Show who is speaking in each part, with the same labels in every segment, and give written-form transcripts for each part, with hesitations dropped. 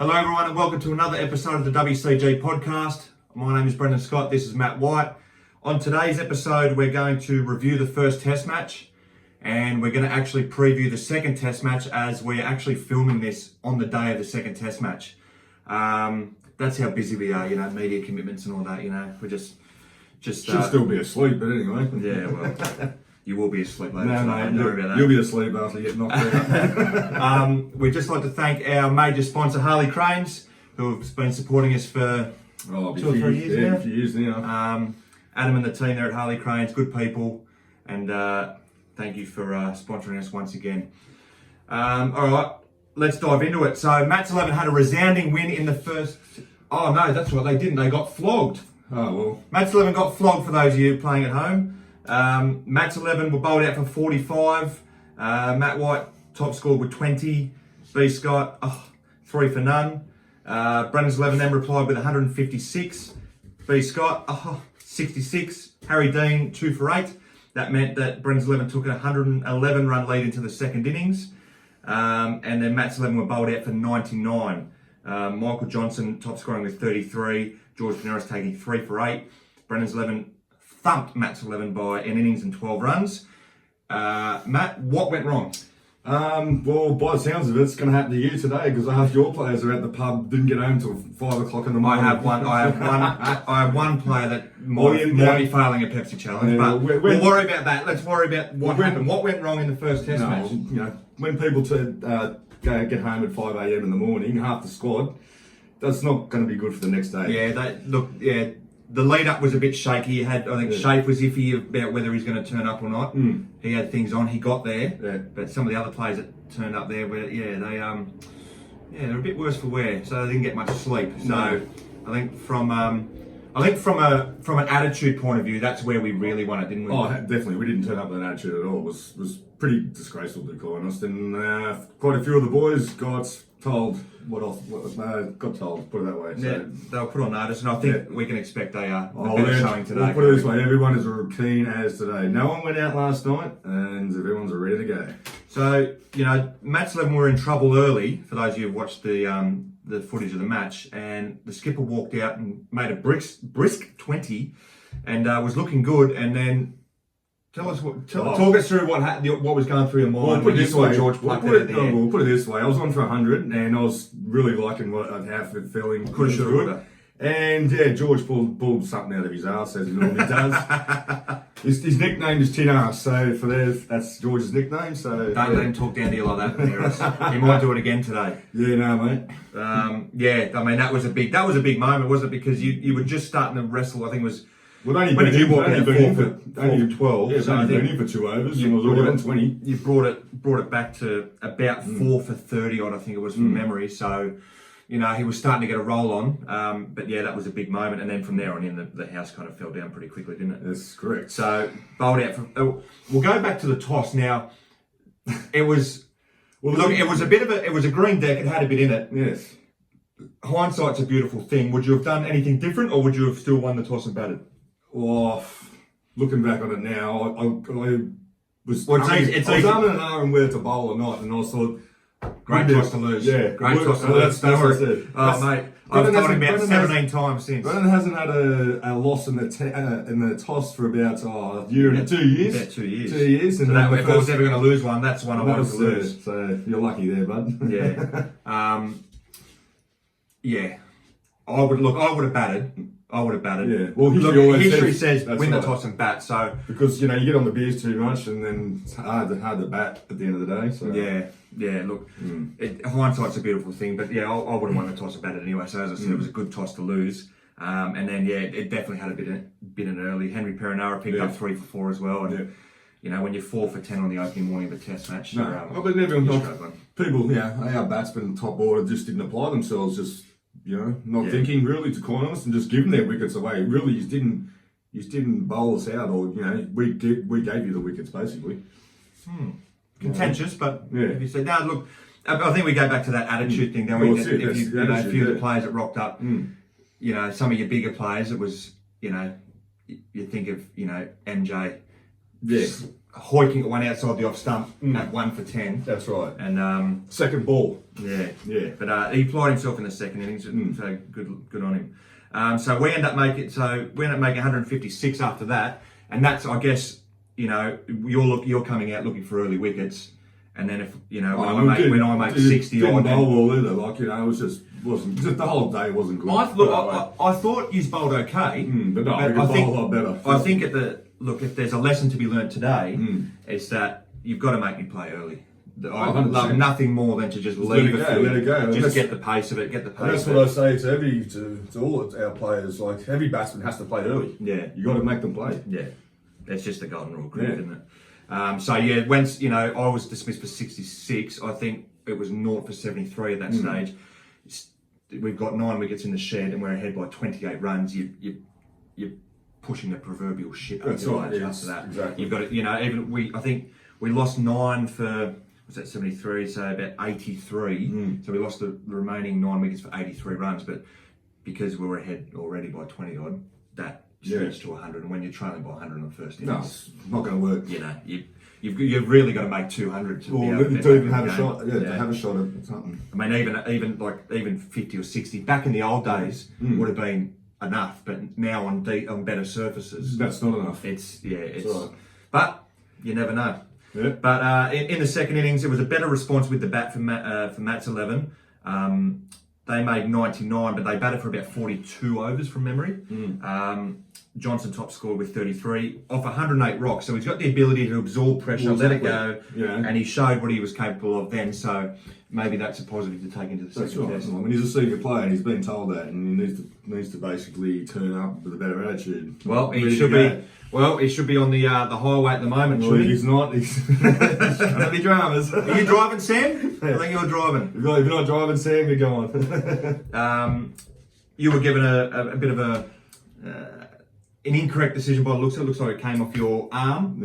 Speaker 1: Hello everyone and welcome to another episode of the WCG Podcast. My name is Brendan Scott, this is Matt White. On today's episode we're going to review the first test match and we're going to actually preview the second test match as we're actually filming this on the day of the second test match. That's how busy we are, media commitments and all that, we're just
Speaker 2: should still be asleep, but anyway.
Speaker 1: Yeah, well, you will be asleep later.
Speaker 2: No, you'll be asleep after you get knocked out.
Speaker 1: We'd just like to thank our major sponsor, Harley Cranes, who have been supporting us for 2 or 3 years now.
Speaker 2: A few years now.
Speaker 1: Adam and the team there at Harley Cranes, good people, and thank you for sponsoring us once again. All right, let's dive into it. So, Matt's 11 had a resounding win in the first... Oh, no, that's right, they didn't. They got flogged.
Speaker 2: Oh, well.
Speaker 1: Matt's 11 got flogged for those of you playing at home. Matt's 11 were bowled out for 45. Matt White top scored with 20. B Scott, 3 for none. Brendan's 11 then replied with 156. B Scott, 66. Harry Dean, 2 for 8. That meant that Brendan's 11 took a 111 run lead into the second innings. And then Matt's 11 were bowled out for 99. Michael Johnson top scoring with 33. George Paneras taking 3 for 8. Brendan's 11 thumped Matt's 11 by an innings and 12 runs. Matt, what went wrong?
Speaker 2: Well, by the sounds of it, it's going to happen to you today because half your players are at the pub, didn't get home till 5 o'clock in the morning.
Speaker 1: I have one player that might be failing a Pepsi challenge, but we'll worry about that. Let's worry about what happened. What went wrong in the first test match?
Speaker 2: When people get home at 5 a.m. in the morning, half the squad, that's not going to be good for the next day.
Speaker 1: The lead up was a bit shaky. I think Shape was iffy about whether he's going to turn up or not. He had things on. He got there, but some of the other players that turned up there were they're a bit worse for wear. So they didn't get much sleep. So I think from an attitude point of view, that's where we really won it, didn't we?
Speaker 2: Oh, definitely. We didn't turn up with an attitude at all. It was pretty disgraceful, to be quite honest. And quite a few of the boys got told put it that way. So.
Speaker 1: Yeah, they were put on notice, and I think we can expect a better showing today.
Speaker 2: We'll put it this way, everyone is as keen as today. No one went out last night, and everyone's ready to go.
Speaker 1: So, Matt's 11 were in trouble early, for those of you who watched the footage of the match, and the skipper walked out and made a brisk 20, and was looking good, and then talk us through what was going through your mind when you saw George pluck it at the end.
Speaker 2: We'll put it this way, I was on for 100 and I was really liking how it feeling.
Speaker 1: Could have, should.
Speaker 2: And George pulled something out of his arse as he normally does. His nickname is Tin Arse, so that's George's nickname. So
Speaker 1: don't let him talk down to you like that. He might do it again today.
Speaker 2: Yeah, no, mate.
Speaker 1: That was a big moment, wasn't it? Because you were just starting to wrestle. I think it was.
Speaker 2: Well, only been in for
Speaker 1: 12.
Speaker 2: Yeah, so only been in for 2 overs. And was already on 20.
Speaker 1: You brought it back to about 4 for 30 odd, I think it was from memory. So, he was starting to get a roll on. But that was a big moment. And then from there on in, the house kind of fell down pretty quickly, didn't it?
Speaker 2: That's correct.
Speaker 1: So bowled out from. We'll go back to the toss now. It was. It was a green deck. It had a bit in it.
Speaker 2: Yes.
Speaker 1: Hindsight's a beautiful thing. Would you have done anything different, or would you have still won the toss and batted?
Speaker 2: Oh, looking back on it now, I was
Speaker 1: it's
Speaker 2: I was umming and ahhing whether to bowl or not, and I thought,
Speaker 1: great toss to lose.
Speaker 2: Yeah,
Speaker 1: great toss to lose.
Speaker 2: That's what I said.
Speaker 1: Mate, I've told him about 17 times since.
Speaker 2: Brendan hasn't had a loss in the toss for about a year and 2 years.
Speaker 1: About 2 years.
Speaker 2: 2 years.
Speaker 1: And so if I was ever going to lose one, that's the one I wanted to lose.
Speaker 2: So you're lucky there, bud.
Speaker 1: Yeah. I would have batted.
Speaker 2: Yeah. Well,
Speaker 1: history says win the toss and bat. So
Speaker 2: because you get on the beers too much, and then it's hard to bat at the end of the day. So
Speaker 1: yeah. Look, hindsight's a beautiful thing, but I would have won the toss and batted anyway. So as I said, it was a good toss to lose. And then it definitely had a bit in early. Henry Perinara picked up 3 for 4 as well. And when you're 4 for 10 on the opening morning of the test match,
Speaker 2: but everyone, people, our batsmen top order just didn't apply themselves. Just not thinking really, to quite honest, and just giving their wickets away. Really, you didn't bowl us out, or we gave you the wickets basically.
Speaker 1: Contentious, but if you say look, I think we go back to that attitude thing. Don't we? A few of the players that rocked up, some of your bigger players, it was you think of MJ.
Speaker 2: Yes.
Speaker 1: hoiking one outside the off stump at 1 for 10.
Speaker 2: That's right.
Speaker 1: And
Speaker 2: second ball.
Speaker 1: yeah. But he applied himself in the second innings, so good on him. So we end up making 156 after that, and that's, I guess, you're coming out looking for early wickets, and then if when I make 60 odd,
Speaker 2: bowl either. It was just the whole day wasn't good.
Speaker 1: I thought you bowled okay,
Speaker 2: but no, I think bowl a lot better.
Speaker 1: I think if there's a lesson to be learnt today, it's that you've got to make me play early. I love nothing more than to just leave it,
Speaker 2: let it go.
Speaker 1: Just get the pace of it,
Speaker 2: That's what I say to all our players. Like, every batsman has to play early.
Speaker 1: Yeah,
Speaker 2: you got to make them play.
Speaker 1: Yeah, that's just the golden rule, isn't it? So yeah, when I was dismissed for 66, I think it was 0 for 73 at that stage. We've got 9 wickets in the shed, and we're ahead by 28 runs. You're pushing the proverbial shit over the line after that.
Speaker 2: Exactly.
Speaker 1: You've got to, I think we lost 9 for, was that 73? So about 83. So we lost the remaining 9 wickets for 83 runs, but because we were ahead already by 20 odd, that stretched to 100. And when you're trailing by 100 on the first innings,
Speaker 2: no, it's not going to work.
Speaker 1: You've really got to make 200 to be able
Speaker 2: to even have a shot. Yeah, to have a shot at something.
Speaker 1: I mean, even 50 or 60 back in the old days would have been enough, but now on better surfaces,
Speaker 2: that's not enough.
Speaker 1: It's right. But you never know.
Speaker 2: Yeah.
Speaker 1: But in the second innings, it was a better response with the bat for Matt's 11. They made 99, but they batted for about 42 overs from memory. Johnson top scored with 33 off 108 rocks, so he's got the ability to absorb pressure, let it go, and he showed what he was capable of then. So maybe that's a positive to take into the second test.
Speaker 2: I mean, he's a senior player, and he's been told that, and he needs to basically turn up with a better attitude.
Speaker 1: Well, he should be. Well, he should be on the highway at the moment.
Speaker 2: Well, he's not. He's trying to be dramas.
Speaker 1: Are you driving, Sam? I think you're driving.
Speaker 2: If you're not driving, Sam, you're going.
Speaker 1: You were given a bit of an incorrect decision by the looks of it. It looks like it came off your arm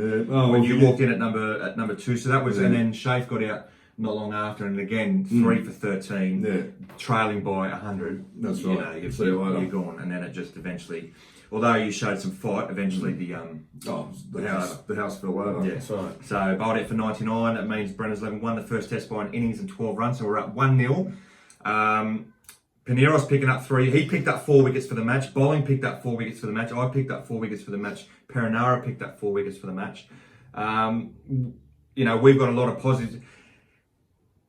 Speaker 1: when you walked in at number 2. So that was, and then Shafe got out not long after, and again 3 for 13, trailing by 100.
Speaker 2: That's right.
Speaker 1: You're gone, and then it just eventually. Although you showed some fight, eventually the
Speaker 2: house fell over.
Speaker 1: Yeah, that's right. So bowled out for 99. That means Brenner's 11 won the first test by an innings and 12 runs. So we're up 1-0. Pinero's picking up 3. He picked up 4 wickets for the match. Bowling picked up 4 wickets for the match. I picked up 4 wickets for the match. Perinara picked up 4 wickets for the match. We've got a lot of positives.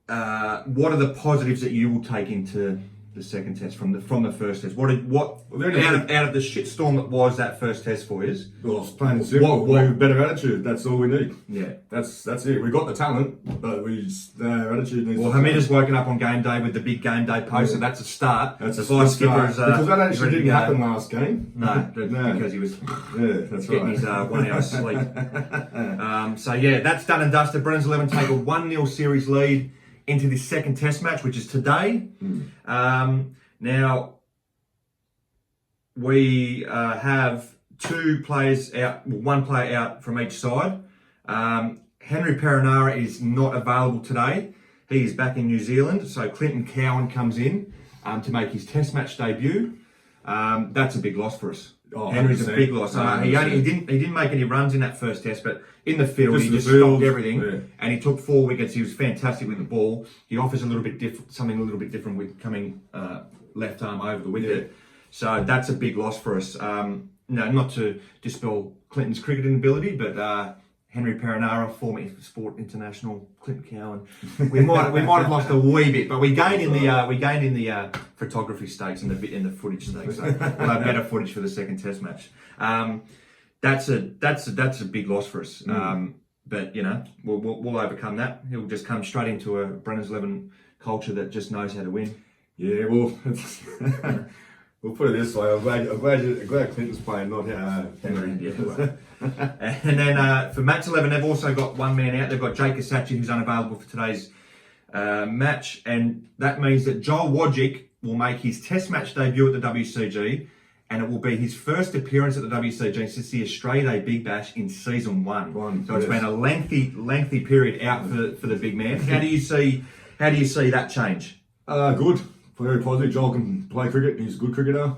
Speaker 1: What are the positives that you will take into the second test from the first test? Out of the shitstorm that was that first test for you?
Speaker 2: Well, it's plain and simple. What better attitude? That's all we need.
Speaker 1: Yeah,
Speaker 2: that's it. We got the talent, but our attitude needs.
Speaker 1: Well, Hamida's woken up on game day with the big game day post, so that's a start.
Speaker 2: That's the vice skipper because that actually didn't happen last game.
Speaker 1: No, because he was getting his 1 hour sleep. So yeah, that's done and dusted. Brennan's 11 take a 1-0 series lead into the second test match, which is today. Now, we have 2 players out, 1 player out from each side. Henry Perinara is not available today. He is back in New Zealand, so Clinton Cowan comes in to make his test match debut. That's a big loss for us. Henry's a big loss. He didn't make any runs in that first test, but in the field he just stopped everything, and he took 4 wickets. He was fantastic with the ball. He offers something a little bit different with coming left arm over the wicket. So that's a big loss for us. Not to dispel Clinton's cricketing ability, but Henry Perinara, former Sport International, Clinton Cowan. We might have lost a wee bit, but we gained in the photography stakes and in the footage stakes. So we'll have better footage for the second test match. That's a big loss for us. But we'll overcome that. He'll just come straight into a Brennan's 11 culture that just knows how to win.
Speaker 2: Yeah, well, we'll put it this way. I'm glad Clinton's playing, not Henry.
Speaker 1: Yeah. And then for Matt's 11, they've also got 1 man out. They've got Jake Asachi, who's unavailable for today's match, and that means that Joel Wodjick will make his test match debut at the WCG, and it will be his first appearance at the WCG since the Australia Day Big Bash in season 1. So it's been a lengthy period out for the big man. How do you see that change?
Speaker 2: Good. Very positive. Joel can play cricket. He's a good cricketer.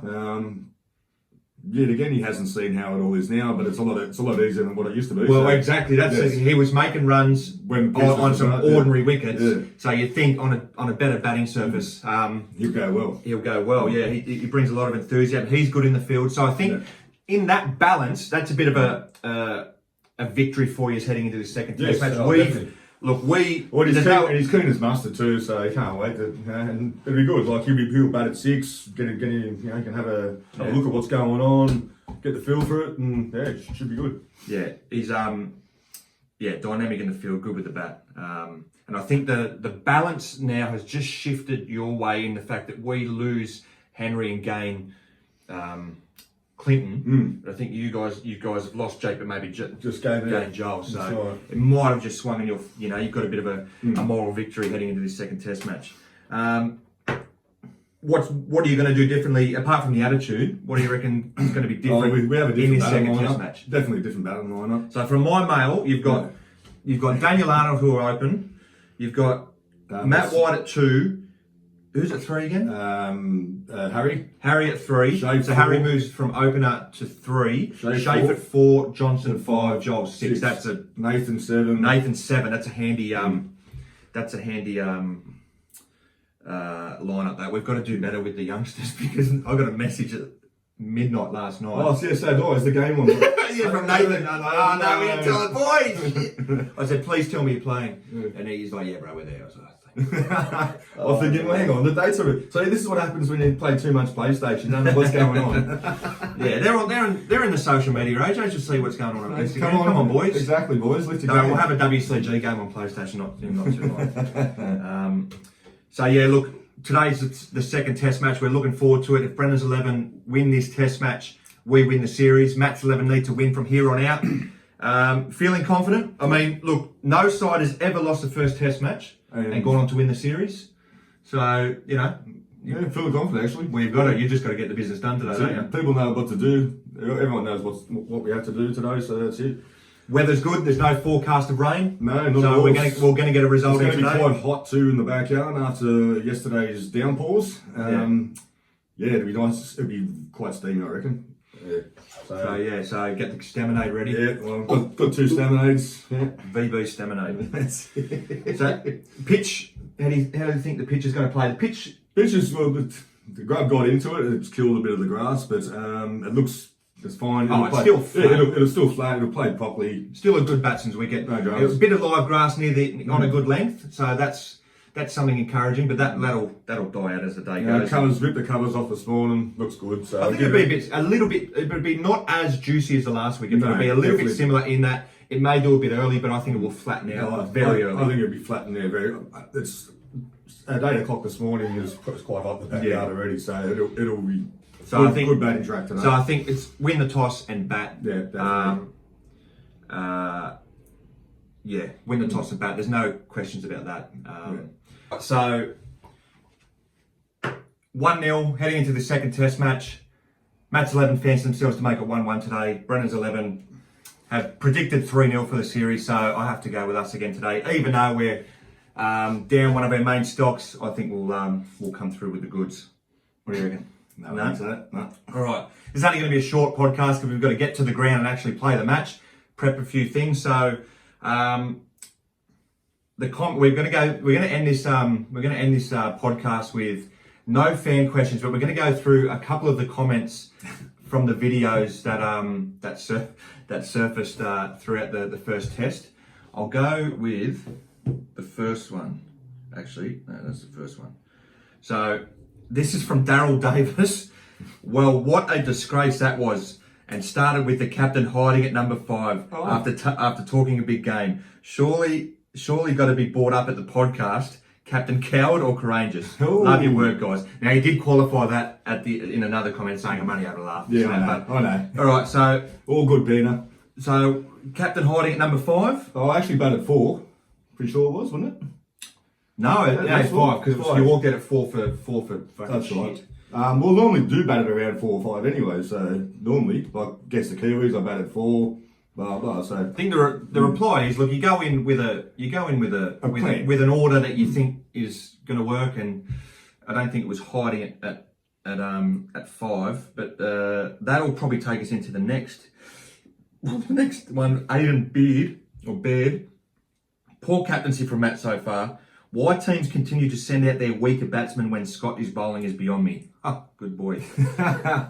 Speaker 2: yet again, he hasn't seen how it all is now, but it's a lot easier than what it used to be.
Speaker 1: Well, exactly. That's
Speaker 2: yes.
Speaker 1: He was making runs on some ordinary wickets. Yeah. So you think on a better batting surface,
Speaker 2: he'll go well.
Speaker 1: He'll go well. Yeah, he brings a lot of enthusiasm. He's good in the field. So I think in that balance, that's a bit of a victory for you heading into the second test match.
Speaker 2: He's keen as mustard too, so he can't wait and it'll be good. Like he'll bat at 6, can have a look at what's going on, get the feel for it, and it should be good.
Speaker 1: Yeah, he's dynamic in the field, good with the bat, and I think the balance now has just shifted your way in the fact that we lose Henry and gain Clinton. I think you guys have lost Jake, but maybe just gained Joel. So it might have just swung in your. You've got a bit of a moral victory heading into this second test match. What are you going to do differently apart from the attitude? What do you reckon is going to be different
Speaker 2: we have a different
Speaker 1: in this second test match?
Speaker 2: Definitely a different batting lineup.
Speaker 1: So from my mail, you've got Daniel Arnold who are open. You've got Matt White at 2. Who's at 3 again?
Speaker 2: Harry.
Speaker 1: Harry at 3. So Harry moves from opener to 3. Shafe at 4. Johnson at 5. Joel 6. That's a
Speaker 2: Nathan 7.
Speaker 1: Nathan 7. That's a handy. Lineup. That we've got to do better with the youngsters because I got a message at midnight last night.
Speaker 2: Oh, yeah, so do I. It's the game on.
Speaker 1: Yeah, from Nathan. No, we didn't tell the boys. I said, please tell me you're playing, and he's like, yeah, bro, we're there. I was like,
Speaker 2: I was thinking, well, hang on, the dates are. So this is what happens when you play too much PlayStation. You don't know what's going on.
Speaker 1: Yeah, they're in the social media age. I should see what's going on Instagram. Come on, boys.
Speaker 2: Exactly, boys. Lift your
Speaker 1: game. We'll have a WCG game on PlayStation not too long. So yeah, look, today's the second test match. We're looking forward to it. If Brennan's 11 win this test match, we win the series. Matt's 11 need to win from here on out. Feeling confident. I mean, look, no side has ever lost the first test match and gone on to win the series. So,
Speaker 2: yeah, feeling confident actually.
Speaker 1: We've got it. You just got to get the business done today, don't you?
Speaker 2: People know what to do. Everyone knows what we have to do today, so that's it.
Speaker 1: Weather's good. There's no forecast of rain.
Speaker 2: No, not
Speaker 1: so
Speaker 2: at all.
Speaker 1: We're going to get a result
Speaker 2: today.
Speaker 1: It's going
Speaker 2: to be quite hot too in the backyard after yesterday's downpours. It'd be nice. It'd be quite steamy, I reckon. Yeah.
Speaker 1: So get the staminade ready.
Speaker 2: Yeah, well, I've got 2 staminades. Yeah.
Speaker 1: VB staminade. So pitch. How do you think the pitch is going to play? The pitch
Speaker 2: is the grub got into it. It's killed a bit of the grass, but it looks. It's fine.
Speaker 1: It's still flat.
Speaker 2: It'll still flat. It'll play properly.
Speaker 1: Still a good batsman's wicket.
Speaker 2: No
Speaker 1: It was a bit of live grass near on a good length, so that's something encouraging. But that'll die out as the day goes.
Speaker 2: Ripped the covers off this morning. Looks good. So
Speaker 1: I think it'd be a little bit. It would be not as juicy as the last wicket. But it'd be a little bit similar in that it may do a bit early, but I think it will flatten out very early.
Speaker 2: I think it'll be flattened there very. It's at 8 o'clock this morning. It's quite hot in the backyard already, so it'll be.
Speaker 1: So I think
Speaker 2: good batting track tonight.
Speaker 1: So I think it's win the toss and bat.
Speaker 2: Yeah, definitely.
Speaker 1: Win the toss and bat. There's no questions about that. So 1-0 heading into the second test match. Matt's 11 fancy themselves to make it 1-1 today. Brennan's 11 have predicted 3-0 for the series, so I have to go with us again today. Even though we're down one of our main stocks, I think we'll come through with the goods. What do you reckon?
Speaker 2: No.
Speaker 1: All right. It's only going to be a short podcast because we've got to get to the ground and actually play the match, prep a few things. So we're going to end this podcast with no fan questions, but we're going to go through a couple of the comments from the videos that surfaced throughout the first test. I'll go with the first one. Actually, no, that's the first one. So this is from Daryl Davis. Well, what a disgrace that was. And started with the captain hiding at number 5 after talking a big game. Surely got to be brought up at the podcast. Captain coward or courageous?
Speaker 2: Ooh.
Speaker 1: Love your work, guys. Now he did qualify that in another comment saying I'm only having a laugh.
Speaker 2: Yeah, I know.
Speaker 1: All right, so
Speaker 2: all good, Bina.
Speaker 1: So captain hiding at number 5.
Speaker 2: Oh, I actually batted 4. Pretty sure it was, wasn't it?
Speaker 1: No, it's 5 because you walked out at 4 for fucking
Speaker 2: That's
Speaker 1: shit.
Speaker 2: Right. We'll normally do bat at around 4 or 5 anyway. So normally, like against the Kiwis, I batted 4. Blah blah. So
Speaker 1: I think the reply is, look, you go in with an order that you think is going to work, and I don't think it was hiding it at at 5, but that'll probably take us into the next one. Aiden Beard. Poor captaincy from Matt so far. Why teams continue to send out their weaker batsmen when Scott is bowling is beyond me. Good boy.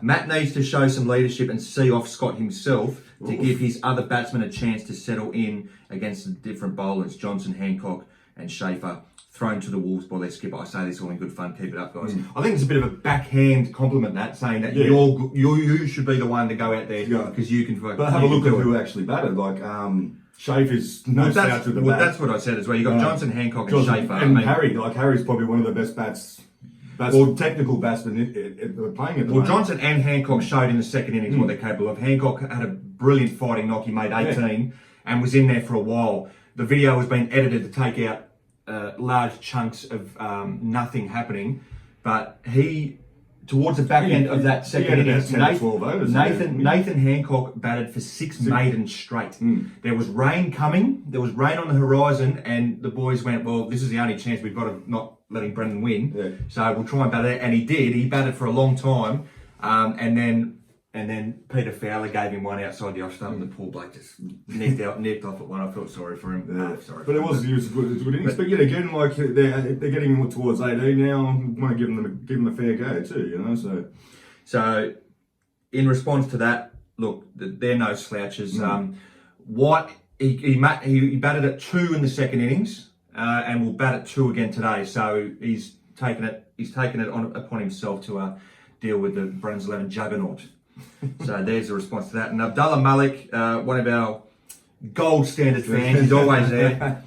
Speaker 1: Matt needs to show some leadership and see off Scott himself to give his other batsmen a chance to settle in against the different bowlers, Johnson, Hancock and Schaefer, thrown to the wolves by their skipper. I say this all in good fun. Keep it up, guys. I think it's a bit of a backhand compliment, that, saying that you should be the one to go out there because you can.
Speaker 2: But have a look at who actually batted. Like Schaefer's no slouch with the bat.
Speaker 1: That's what I said as well. You got Johnson, Hancock, and Schaefer.
Speaker 2: And Harry. Like Harry's probably one of the best technical batsmen playing at the moment.
Speaker 1: Johnson and Hancock showed in the second innings what they're capable of. Hancock had a brilliant fighting knock. He made 18 and was in there for a while. The video was being edited to take out large chunks of nothing happening, but he, towards the back end of that second innings, Nathan Hancock batted for 6 maidens straight. There was rain coming, there was rain on the horizon, and the boys went, well, this is the only chance we've got of not letting Brendan win, so we'll try and bat it, and he did. He batted for a long time, and then Peter Fowler gave him one outside the off stump, and the poor bloke just nicked off at one. I felt sorry for him.
Speaker 2: But it was good innings. But yet again, like they're getting him towards 18 now. I want to give them a fair go too, you know.
Speaker 1: So in response to that, look, they're no slouches. White he batted at 2 in the second innings, and will bat at 2 again today. So he's taken it upon himself to deal with the Brennan's 11 juggernaut. So there's the response to that. And Abdullah Malik, one of our gold standard fans, he's always there.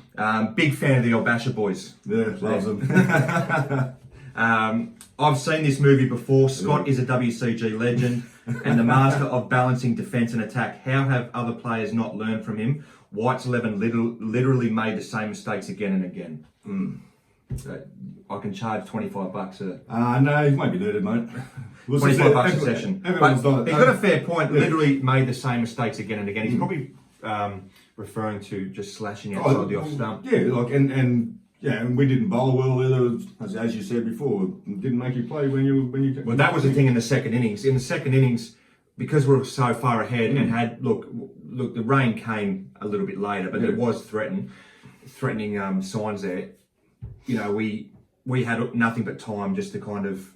Speaker 1: Big fan of the old Basher boys.
Speaker 2: Yeah, loves them.
Speaker 1: I've seen this movie before. Scott is a WCG legend and the master of balancing defence and attack. How have other players not learned from him? White's 11 literally made the same mistakes again and again. So I can charge $25
Speaker 2: no, he might be needed, mate.
Speaker 1: $25 a session. But he's got a fair point. Literally made the same mistakes again and again. He's probably referring to just slashing outside the off stump.
Speaker 2: Yeah, like and we didn't bowl well either, as you said before. Didn't make you play when you.
Speaker 1: Well, that was the thing in the second innings. In the second innings, because we were so far ahead and had look, the rain came a little bit later, but there was threatening signs there. You know, we had nothing but time just to kind of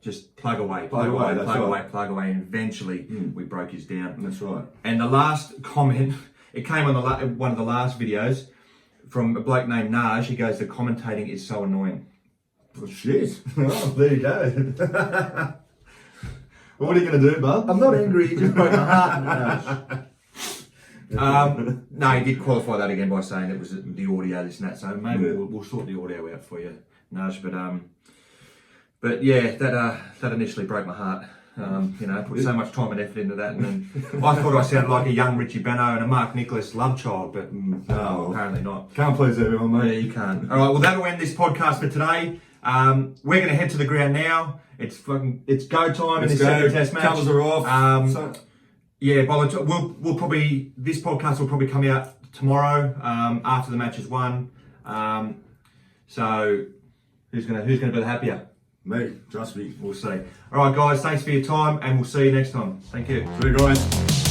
Speaker 1: just plug away, and eventually we broke his down.
Speaker 2: That's right.
Speaker 1: And the last comment, it came on one of the last videos from a bloke named Naj. He goes, "The commentating is so annoying."
Speaker 2: Well, shit. Oh, there you go. What are you going to do, bub?
Speaker 1: I'm not angry. You just broke my heart. No, he did qualify that again by saying it was the audio, this and that. So maybe we'll sort the audio out for you, Naj. But yeah, that initially broke my heart. You know, put so much time and effort into that, and then I thought I sounded like a young Richie Beno and a Mark Nicholas love child, but no, apparently not.
Speaker 2: Can't please everyone, mate.
Speaker 1: Yeah, you can't. All right, well that'll end this podcast for today. We're going to head to the ground now. It's go time in this second test match.
Speaker 2: Covers are off.
Speaker 1: Yeah, by the time this podcast will probably come out tomorrow after the match is won. So who's gonna be the happier?
Speaker 2: Me, trust me.
Speaker 1: We'll see. All right, guys. Thanks for your time, and we'll see you next time. Thank you.
Speaker 2: See you guys.